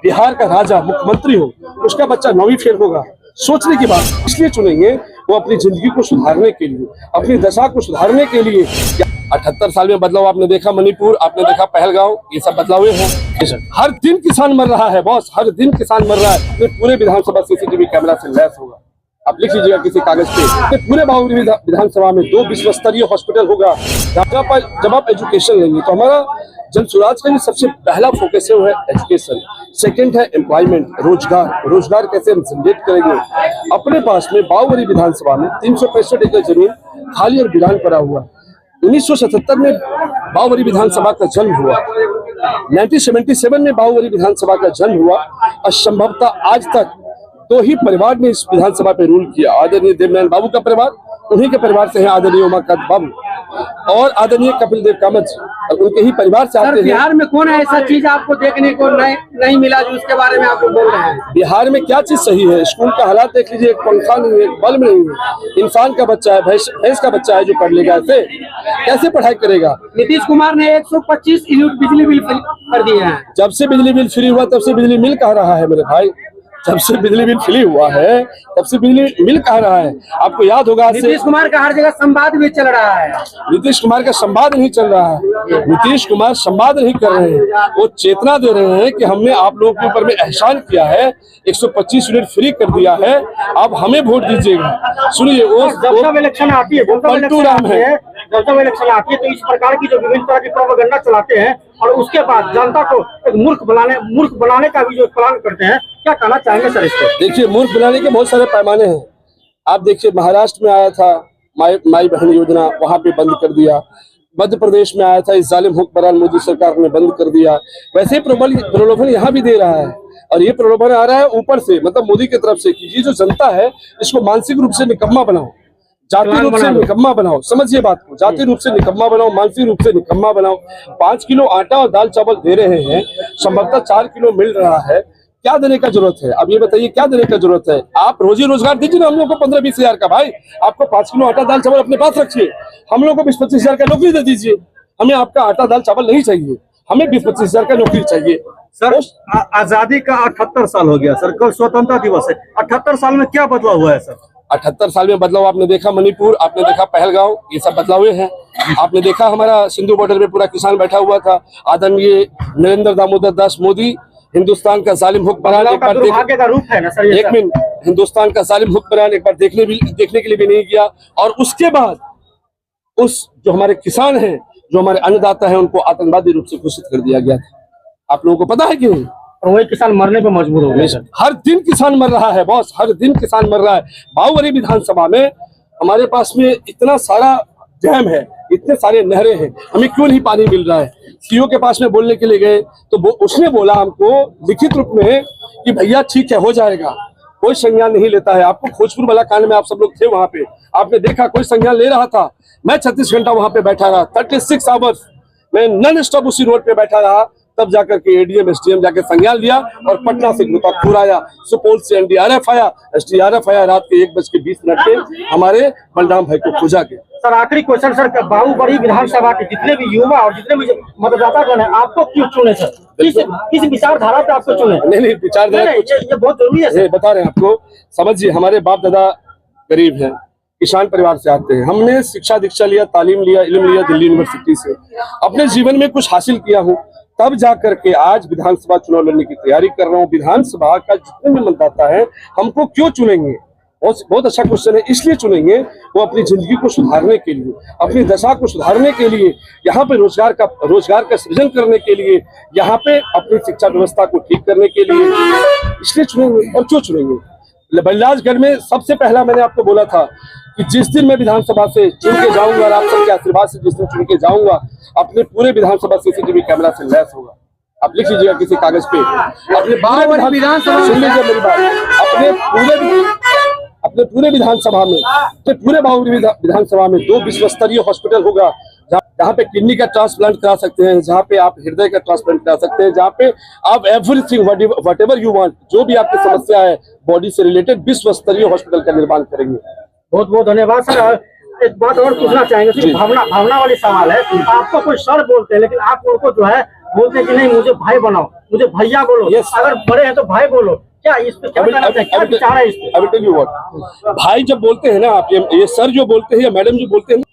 बिहार का राजा मुख्यमंत्री हो, उसका बच्चा 9वीं फेल होगा, सोचने की बात। इसलिए चुनेंगे वो अपनी जिंदगी को सुधारने के लिए, अपनी दशा को सुधारने के लिए। 78 साल में बदलाव आपने देखा, मणिपुर आपने देखा, पहलगांव, ये सब बदलाव हैं। हर दिन किसान मर रहा है बॉस, हर दिन किसान मर रहा है। पूरे विधानसभा सीसीटीवी कैमरा से लैस होगा, आप लिख लीजिएगा किसी कागज पे। पूरे बावरी विधानसभा में 2 विश्व स्तरीय हॉस्पिटल होगा। जब आप एजुकेशन लेंगे तो हमारा जन स्वराज का जो सबसे पहला फोकस है वो है एजुकेशन, सेकंड है एम्प्लॉयमेंट, रोजगार कैसे हम जनरेट करेंगे। अपने पास में बावरी विधानसभा में 365 एकड़ जमीन खाली और वीरान पड़ा हुआ। 1977 में बावरी विधानसभा का जन्म हुआ, 1977 में बावरी विधानसभा का जन्म हुआ। असंभवतः आज तक 2 ही परिवार ने इस विधानसभा पे रूल किया, आदरणीय देवनारायण बाबू का परिवार, उन्हीं के परिवार से है आदरणीय उमाकांत बाबू और आदरणीय कपिल देव कामत, उनके ही परिवार से आते हैं। बिहार में कौन ऐसा चीज आपको देखने को नहीं मिला जो उसके बारे में आपको बोल रहे हैं? बिहार में क्या चीज सही है? स्कूल का हालात देख लीजिए, एक पंखा नहीं है, बल्ब नहीं है। इंसान का बच्चा है, भैंस का बच्चा है जो पढ़ लेगा, ऐसे कैसे पढ़ाई करेगा? नीतीश कुमार ने 125 यूनिट बिजली बिल कर दिए हैं। जब से बिजली बिल फ्री हुआ तब से बिजली मिल कह रहा है मेरे भाई, जब से बिजली बिल फ्री हुआ है तब से बिजली मिल कह रहा है। आपको याद होगा, नीतीश कुमार का हर जगह संवाद भी चल रहा है। नीतीश कुमार का संवाद नहीं चल रहा है, नीतीश कुमार संवाद नहीं कर रहे हैं, वो चेतना दे रहे हैं कि हमने आप लोगों के ऊपर में एहसान किया है, 125 यूनिट फ्री कर दिया है, अब हमें वोट दीजिएगा। सुनिए, वो जब इलेक्शन आती है, पलटू राम है, जब इलेक्शन आती है तो इस प्रकार की जो विभिन्न तरह की प्रोपेगेंडा चलाते हैं और उसके बाद जनता को एक मूर्ख बनाने का भी जो प्लान करते हैं, क्या कहना चाहेंगे सर इसको? देखिए, मूर्ख बनाने के बहुत सारे पैमाने हैं। आप देखिए, महाराष्ट्र में आया था माई बहन योजना, वहां पे बंद कर दिया। मध्य प्रदेश में आया था, इस जालिम हुक्मरान मोदी सरकार ने बंद कर दिया। वैसे ही प्रलोभन यहाँ भी दे रहा है, और ये प्रलोभन आ रहा है ऊपर से, मतलब मोदी की तरफ से, कि ये जो जनता है इसको मानसिक रूप से निकम्मा बनाओ, जाति रूप से निकम्मा बनाओ। समझिए बात को, जाति रूप से निकम्मा बनाओ, मानसिक रूप से निकम्मा बनाओ। 5 किलो आटा और दाल चावल दे रहे हैं, संभवतः 4 किलो मिल रहा है, क्या देने का जरूरत है? अब ये बताइए, क्या देने का जरूरत है? आप रोजी रोजगार दीजिए ना हम लोग को 15-20 हजार का। भाई, आपको 5 किलो आटा दाल चावल अपने पास रखिए, हम लोग को 20-25 हजार का नौकरी दे दीजिए। हमें आपका आटा दाल चावल नहीं चाहिए, हमें 20-25 हजार का नौकरी चाहिए। सर, आजादी का 78 साल हो गया सर, कल स्वतंत्रता दिवस है। 78 साल में क्या बदलाव हुआ है सर? 78 साल में बदलाव आपने देखा, मणिपुर आपने देखा, पहलगांव, ये सब बदलाव हैं। आपने देखा हमारा सिंधु बॉर्डर पे पूरा किसान बैठा हुआ था। आदरणीय नरेंद्र दामोदर दास मोदी, हिंदुस्तान का जालिम हुक्मरान, एक बार दुर्भाग्य का रूप है ना सर। एक मिनट, हिंदुस्तान का जालिम हुक्मरान एक बार देखने के लिए भी नहीं गया। और उसके बाद उस जो हमारे किसान हैं, जो हमारे अन्नदाता हैं, उनको आतंकवादी रूप से घोषित कर दिया गया था। आप लोगों को पता है कि नहीं? और वही किसान मरने पर मजबूर हो गए। हर दिन किसान मर रहा है बॉस, हर दिन किसान मर रहा है। बावरी विधानसभा में हमारे पास में इतना सारा डैम है, इतने सारे नहरें हैं, हमें क्यों नहीं पानी मिल रहा है? सीओ के पास में बोलने के लिए गए तो उसने बोला हमको लिखित रूप में कि भैया ठीक है, हो जाएगा, कोई संज्ञान नहीं लेता है। आपको खोजपुर वाला कांड में आप सब लोग थे वहां पे, आपने देखा कोई संज्ञान ले रहा था। मैं 36 घंटा वहां पे बैठा रहा, 36 आवर्स मैं नॉन स्टॉप उसी रोड पे बैठा रहा, तब जाकर के एडीएम एसडीएम जाके संज्ञान लिया और पटना से गोताखोर आया, सुपौल से एनडीआरएफ आया, एसडीआरएफ आया। रात के 1:20 पे हमारे बलराम भाई को खोजा के। सर, आखिरी क्वेश्चन सर, बावरी विधानसभा के जितने भी युवा और जितने भी मतदाता गण है, आपको क्यों चुने सर? किस विचारधारा पे आपको चुने? नहीं, विचारधारा ये बहुत जरूरी है, बता रहे हैं आपको। समझिए, हमारे बाप दादा गरीब हैं, किसान परिवार से आते हैं। हमने शिक्षा दीक्षा लिया, तालीम लिया, इल्म लिया दिल्ली यूनिवर्सिटी से, अपने जीवन में कुछ हासिल किया हूँ, तब जाकर के आज विधानसभा चुनाव लड़ने की तैयारी कर रहा हूँ। विधानसभा का जितने भी मतदाता है, हमको क्यों चुनेंगे? बहुत अच्छा क्वेश्चन है। इसलिए चुनेंगे वो अपनी जिंदगी को सुधारने के लिए, अपनी दशा को सुधारने के लिए, यहाँ पे रोजगार का सृजन करने के लिए, यहाँ पे अपनी शिक्षा व्यवस्था को ठीक करने के लिए, इसलिए चुनेंगे। और क्यों चुनेंगे? बलिराजगढ़ में सबसे पहला मैंने आपको बोला था कि जिस दिन मैं विधानसभा से चुन के जाऊंगा और आप सबके आशीर्वाद से जिस दिन चुन के जाऊंगा, अपने पूरे विधानसभा सीसीटीवी कैमरा से लैस होगा। आप लिख लीजिएगा किसी कागज पे, अपने विधानसभा, सुन लीजिए मेरी बात, अपने पूरे विधानसभा में, पूरे बावरी विधानसभा में 2 विश्व स्तरीय हॉस्पिटल होगा, जहाँ पे किडनी का ट्रांसप्लांट करा सकते हैं, जहाँ पे आप हृदय का ट्रांसप्लांट करा सकते हैं, जहाँ पे आप एवरीथिंग व्हाटएवर यू वांट, जो भी आपकी समस्या है बॉडी से रिलेटेड, विश्व स्तरीय हॉस्पिटल का निर्माण करेंगे। बहुत बहुत धन्यवाद सर। एक बात और पूछना चाहेंगे, भावना वाली सवाल है। आपको कोई सर बोलते हैं, लेकिन आप उनको जो है बोलते हैं कि नहीं मुझे भाई बनाओ, मुझे भैया बोलो, Yes. अगर बड़े हैं तो भाई बोलो, क्या इस पे क्या कहना चाहिए, क्या विचार है इस पे? I will tell you what. भाई जब बोलते हैं ना आप, ये सर जो बोलते हैं या मैडम जो बोलते हैं ना,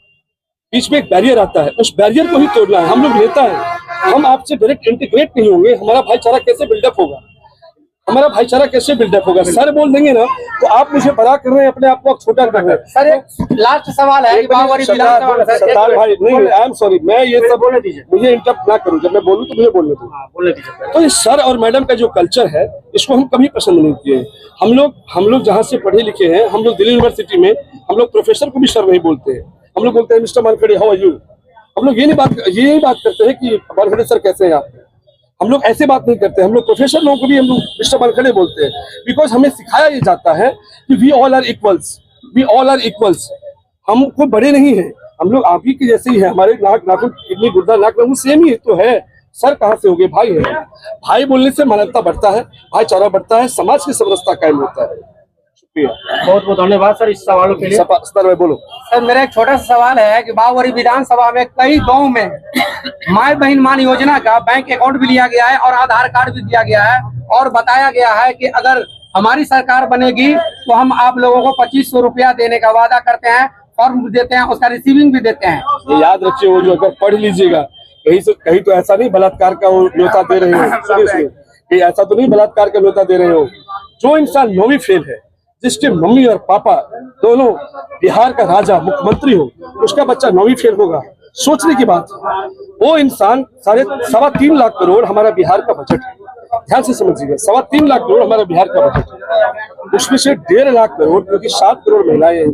बीच में एक बैरियर आता है, उस बैरियर को ही तोड़ना है। हम लोग नेता हैं, हम आपसे डायरेक्ट इंटीग्रेट नहीं होंगे, हमारा भाईचारा कैसे बिल्डअप होगा, हमारा भाईचारा कैसे बिल्डअप होगा? सर बोल देंगे ना तो आप मुझे बड़ा कर रहे हैं, अपने आप को छोटा कर रहे हैं। सर एक लास्ट सवाल है, बावरी विधानसभा में सर, सरदार भाई नहीं, आई एम सॉरी, मैं ये सब बोलने दीजिए, मुझे इंटरप्ट ना करूं, जब मैं बोलूं तो मुझे बोलने दो। बोलने दीजिए। तो ये सर और मैडम का जो कल्चर है, इसको हम कभी पसंद नहीं किए। हम लोग जहाँ से पढ़े लिखे हैं, हम लोग दिल्ली यूनिवर्सिटी में हम लोग प्रोफेसर को भी सर नहीं बोलते हैं, हम लोग बोलते हैं mister Wankhede how are you. हम लोग ये बात करते हैं कि वानखेड़े सर कैसे हैं आप। हम लोग ऐसे बात नहीं करते, हम लोग प्रोफेसर लोगों को भी हम लोग मिस्टर वानखेड़े बोलते हैं, बिकॉज हमें सिखाया ये जाता है कि we all are equals, we all are equals. हम कोई बड़े नहीं हैं, हम लोग आप ही के जैसे ही हैं, हमारे नाक नाखून किडनी गुर्दा नाक नाखून सेम ही तो है। सर कहाँ से हो गए? भाई है। भाई बोलने से मानवता बढ़ता है, भाईचारा बढ़ता है, समाज की समरसता कायम होता है। शुक्रिया, बहुत बहुत धन्यवाद सर इस सवालों के लिए। सर में बोलो। सर मेरा एक छोटा सा सवाल है कि बावरी विधानसभा में कई गांव में माई बहन मान योजना का बैंक अकाउंट भी लिया गया है और आधार कार्ड भी दिया गया है, और बताया गया है कि अगर हमारी सरकार बनेगी तो हम आप लोगों को 2500 रुपया देने का वादा करते हैं, फॉर्म भी देते हैं, उसका रिसीविंग भी देते हैं। ये याद रखिए, वो जो अगर पढ़ लीजिएगा, कहीं तो ऐसा नहीं बलात्कार का वो न्योता दे रहे हो, सुनिए, ऐसा तो नहीं बलात्कार का न्योता दे रहे हो। जो इंसान 9वीं फेल है, जिसके मम्मी और पापा दोनों बिहार का राजा मुख्यमंत्री हो, उसका बच्चा 9वीं फेल होगा, सोचने की बात है। वो इंसान 3.25 लाख करोड़ हमारा बिहार का बजट है, ध्यान से समझिएगा, 3.25 लाख करोड़ हमारा बिहार का बजट है। उसमें से 1.5 लाख करोड़, क्योंकि 7 करोड़ महिलाएं हैं,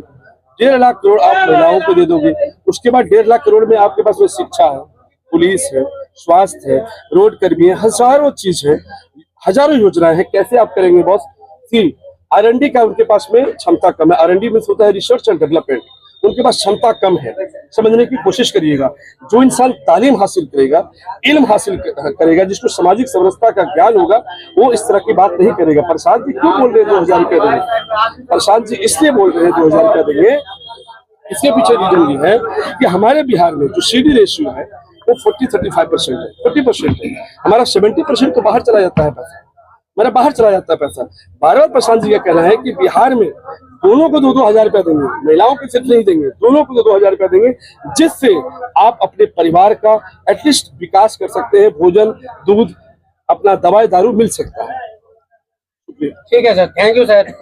1.5 लाख करोड़ आप महिलाओं को दे दोगे। उसके बाद 1.5 लाख करोड़ में आपके पास में शिक्षा है, पुलिस है, स्वास्थ्य है, रोड कर्मी है, हजारों चीज है, हजारों योजनाएं हैं। कैसे आप करेंगे बॉस? सी R&D का उनके पास में क्षमता कम है। R&D में होता है रिसर्च एंड डेवलपमेंट, उनके पास क्षमता कम है। समझने की कोशिश करिएगा। जो इंसान तालीम हासिल करेगा, इल्म हासिल करेगा, जिसको सामाजिक समरसता का ज्ञान होगा, वो इस तरह की बात नहीं करेगा। प्रसाद जी क्यों बोल रहे हैं 2000 रुपया देंगे? प्रसाद जी इसलिए बोल रहे हैं 2000 रुपया देंगे, इसके पीछे रीजन ये है कि हमारे बिहार में जो CD रेशियो है वो 40-35% है, 40% है। हमारा 70% तो बाहर चला जाता है पैसा, हमारा बाहर चला जाता है पैसा। बार-बार प्रशांत जी का कहना है कि बिहार में दोनों को 2-2 हजार रुपया देंगे, महिलाओं को सिर्फ नहीं देंगे, दोनों को 2-2 हजार रुपया देंगे, जिससे आप अपने परिवार का एटलीस्ट विकास कर सकते हैं, भोजन, दूध, अपना दवाई दारू मिल सकता है। ठीक है सर, थैंक यू सर।